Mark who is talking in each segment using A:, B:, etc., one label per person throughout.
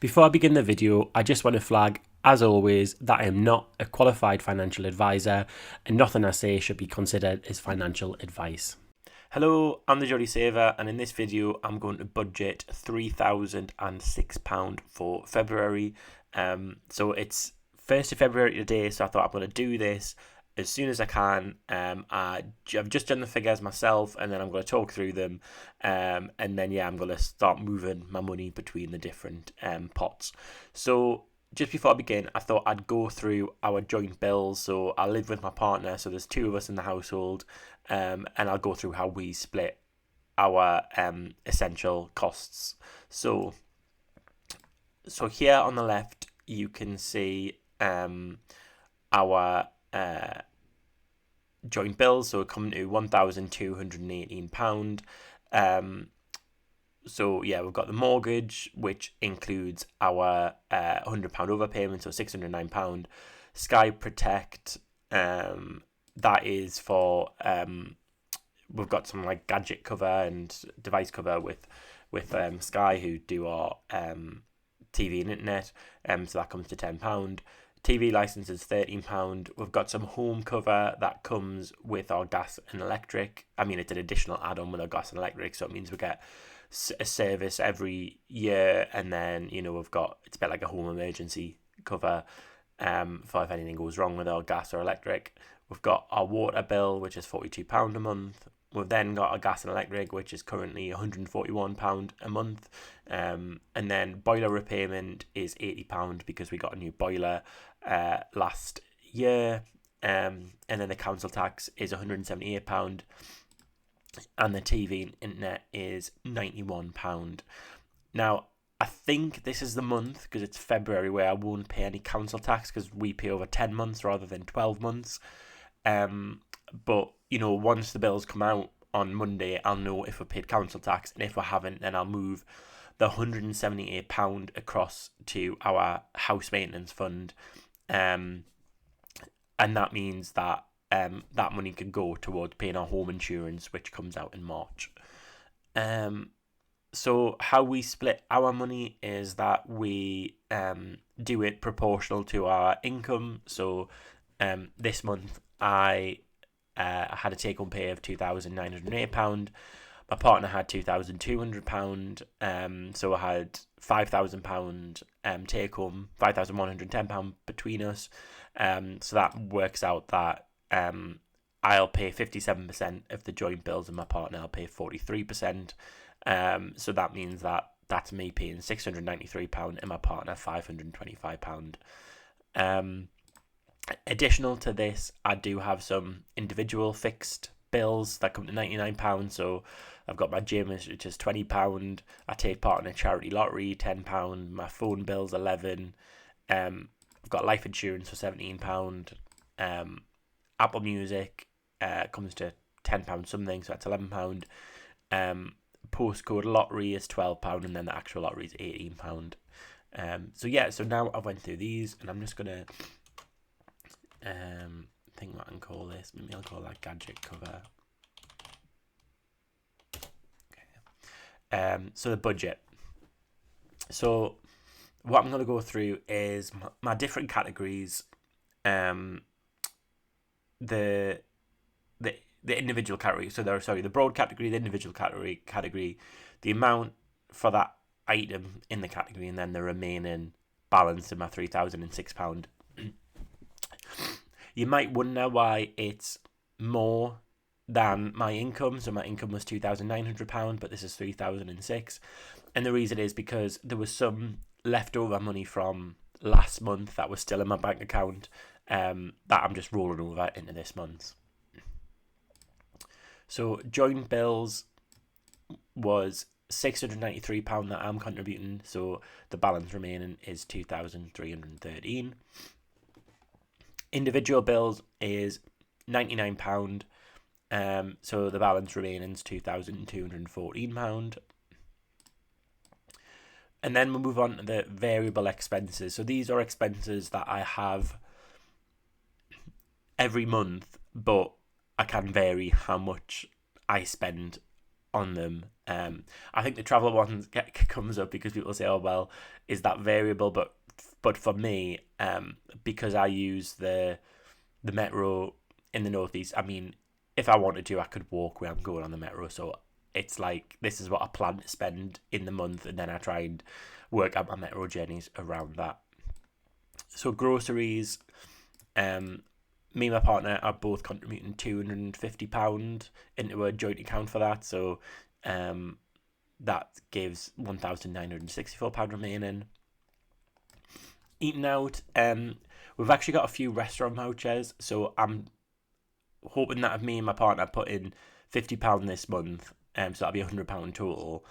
A: Before I begin the video, I just want to flag, as always, that I am not a qualified financial advisor and nothing I say should be considered as financial advice. Hello, I'm the Jolly Saver, and in this video I'm going to budget £3,006 for February. So it's 1st of February today, so I thought I'm going to do this as soon as I can. I've just done the figures myself, and then I'm going to talk through them, and then I'm going to start moving my money between the different pots. So just before I begin, I thought I'd go through our joint bills. So I live with my partner, so there's two of us in the household, and I'll go through how we split our essential costs. So here on the left, you can see our joint bills. So it comes to £1,218. We've got the mortgage, which includes our £100 overpayment, so £609. Sky Protect, that is for we've got some like gadget cover and device cover with Sky, who do our TV and internet, so that comes to £10. TV license is £13. We've got some home cover that comes with our gas and electric. I mean, it's an additional add-on with our gas and electric, so it means we get a service every year, and then we've got, it's a bit like a home emergency cover for if anything goes wrong with our gas or electric. We've got our water bill, which is £42 a month. We've then got our gas and electric, which is currently £141 a month. And then boiler repayment is £80 because we got a new boiler last year. And then the council tax is £178. And the TV and internet is £91. Now, I think this is the month, because it's February, where I won't pay any council tax because we pay over 10 months rather than 12 months. But once the bills come out on Monday, I'll know if I paid council tax, and if I haven't, then I'll move the £178 across to our house maintenance fund, and that means that that money can go towards paying our home insurance, which comes out in March. So how we split our money is that we do it proportional to our income. So this month I had a take-home pay of £2,908. My partner had £2,200. So I had £5,000 take-home, £5,110 between us. So that works out that I'll pay 57% of the joint bills, and my partner will pay 43%. So that means that that's me paying £693 and my partner £525. Additional to this, I do have some individual fixed bills that come to £99. So I've got my gym, which is £20. I take part in a charity lottery, £10. My phone bill's £11. I've got life insurance for £17. Apple Music comes to £10 something, so that's £11. Postcode lottery is £12, and then the actual lottery is £18. So now I've went through these, and I'm just gonna think what I can call this. Maybe I'll call that gadget cover. Okay. So the budget. So what I'm gonna go through is my different categories. The individual category. So the broad category, the individual category, the amount for that item in the category, and then the remaining balance in my £3,006. You might wonder why it's more than my income. So my income was £2,900, but this is £3,006, and the reason is because there was some leftover money from last month that was still in my bank account, that I'm just rolling over into this month. So joint bills was £693 that I'm contributing, so the balance remaining is £2,313. Individual bills is £99, so the balance remaining is £2,214. And then we'll move on to the variable expenses. So these are expenses that I have every month, but I can vary how much I spend on them. I think the travel one comes up because people say, "Oh well, is that variable?" But for me, because I use the metro in the northeast, I mean, if I wanted to, I could walk where I'm going on the metro. So it's like this is what I plan to spend in the month, and then I try and work out my metro journeys around that. So groceries, me and my partner are both contributing £250 into a joint account for that. So that gives £1,964 remaining. Eating out, we've actually got a few restaurant vouchers, so I'm hoping that if me and my partner put in £50 this month, so that'll be £100 total.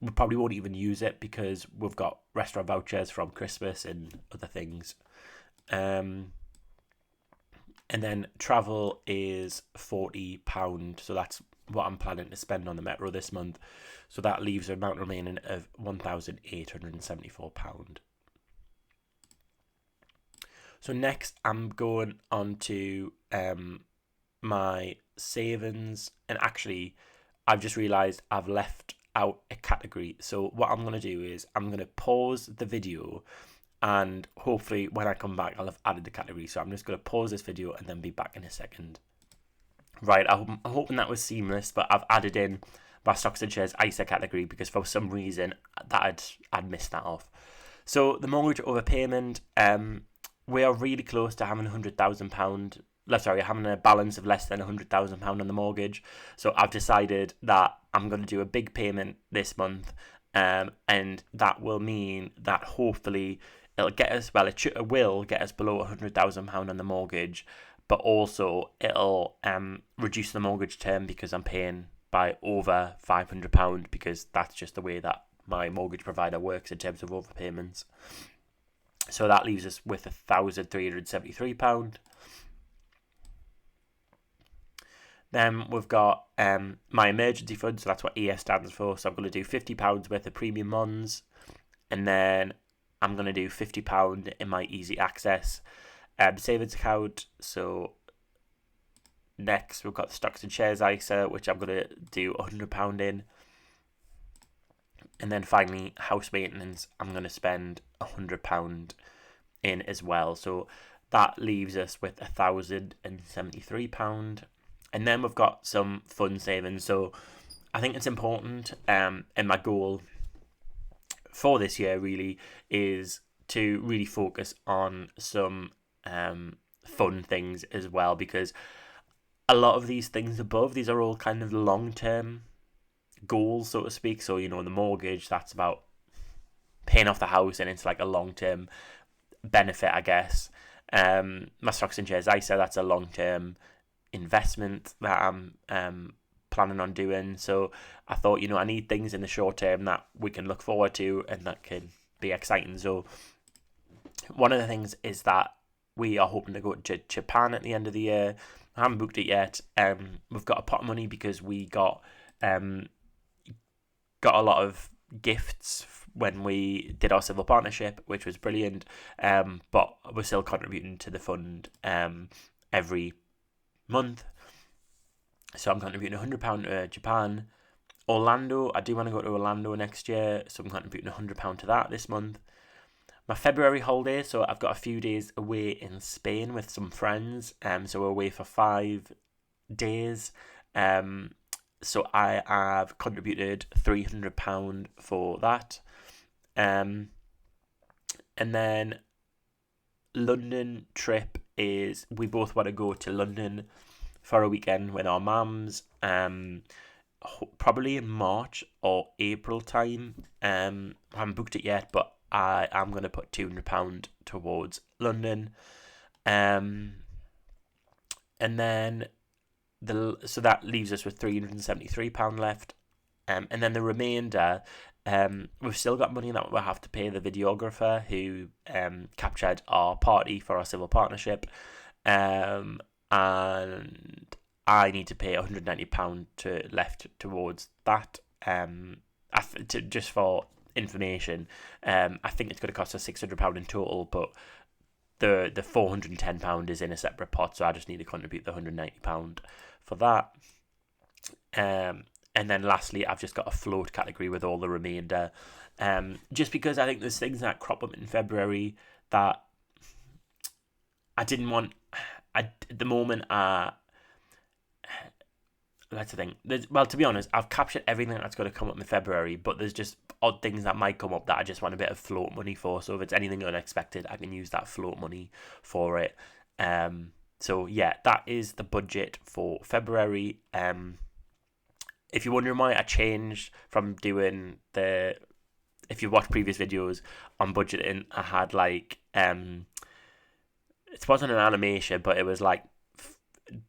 A: We probably won't even use it because we've got restaurant vouchers from Christmas and other things. And then travel is £40, so that's what I'm planning to spend on the metro this month. So that leaves an amount remaining of £1,874. So next I'm going on to my savings, and actually I've just realised I've left out a category. So what I'm going to do is I'm going to pause the video, and hopefully when I come back I'll have added the category. So I'm just going to pause this video and then be back in a second. Right, I'm hoping that was seamless, but I've added in my stocks and shares ISA category because for some reason that I'd missed that off. So the mortgage overpayment, we are really close to having £100,000. Having a balance of less than £100,000 on the mortgage. So I've decided that I'm going to do a big payment this month, and that will mean that hopefully it'll get us. Well, it will get us below £100,000 on the mortgage, but also it'll reduce the mortgage term because I'm paying by over £500 because that's just the way that my mortgage provider works in terms of overpayments. So that leaves us with £1,373. Then we've got my emergency fund, so that's what ES stands for. So I'm going to do £50 worth of premium bonds, and then I'm going to do £50 in my easy access savings account. So next we've got the stocks and shares ISA, which I'm going to do £100 in. And then finally, house maintenance, I'm going to spend £100 in as well. So that leaves us with £1,073. And then we've got some fund savings. So I think it's important, and my goal for this year really is to really focus on some fun things as well, because a lot of these things above, these are all kind of long-term goals, so to speak. So, the mortgage, that's about paying off the house, and it's like a long-term benefit, I guess. My stocks and shares ISA, that's a long-term investment that I'm planning on doing. So I thought, I need things in the short term that we can look forward to and that can be exciting. So one of the things is that we are hoping to go to Japan at the end of the year. I haven't booked it yet. We've got a pot of money because we got a lot of gifts when we did our civil partnership, which was brilliant. But we're still contributing to the fund every month. So I'm contributing £100 to Japan. Orlando, I do want to go to Orlando next year, so I'm contributing £100 to that this month. My February holiday, so I've got a few days away in Spain with some friends. So we're away for 5 days. So I have contributed £300 for that. And then London trip is, we both want to go to London for a weekend with our mums, probably in March or April time. I haven't booked it yet, but I am going to put £200 towards London. And then so that leaves us with £373 left. And then the remainder, we've still got money that we'll have to pay the videographer who captured our party for our civil partnership. And I need to pay £190 left towards that. Just for information, I think it's going to cost us £600 in total, but the £410 is in a separate pot, so I just need to contribute the £190 for that. And then lastly, I've just got a float category with all the remainder. Just because I think there's things that crop up in February that I didn't want. At the moment, that's the thing. Well, to be honest, I've captured everything that's going to come up in February, but there's just odd things that might come up that I just want a bit of float money for. So if it's anything unexpected, I can use that float money for it. So yeah, that is the budget for February. If you're wondering why I changed from doing the, if you watch previous videos on budgeting, I had like it wasn't an animation, but it was like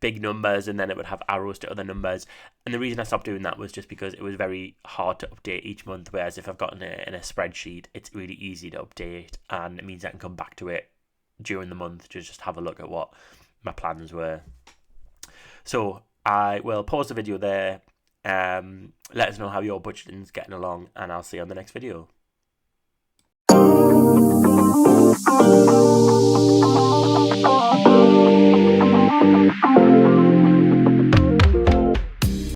A: big numbers, and then it would have arrows to other numbers. And the reason I stopped doing that was just because it was very hard to update each month, whereas if I've got in a spreadsheet, it's really easy to update, and it means I can come back to it during the month to just have a look at what my plans were. So I will pause the video there. Let us know how your budgeting's getting along, and I'll see you on the next video.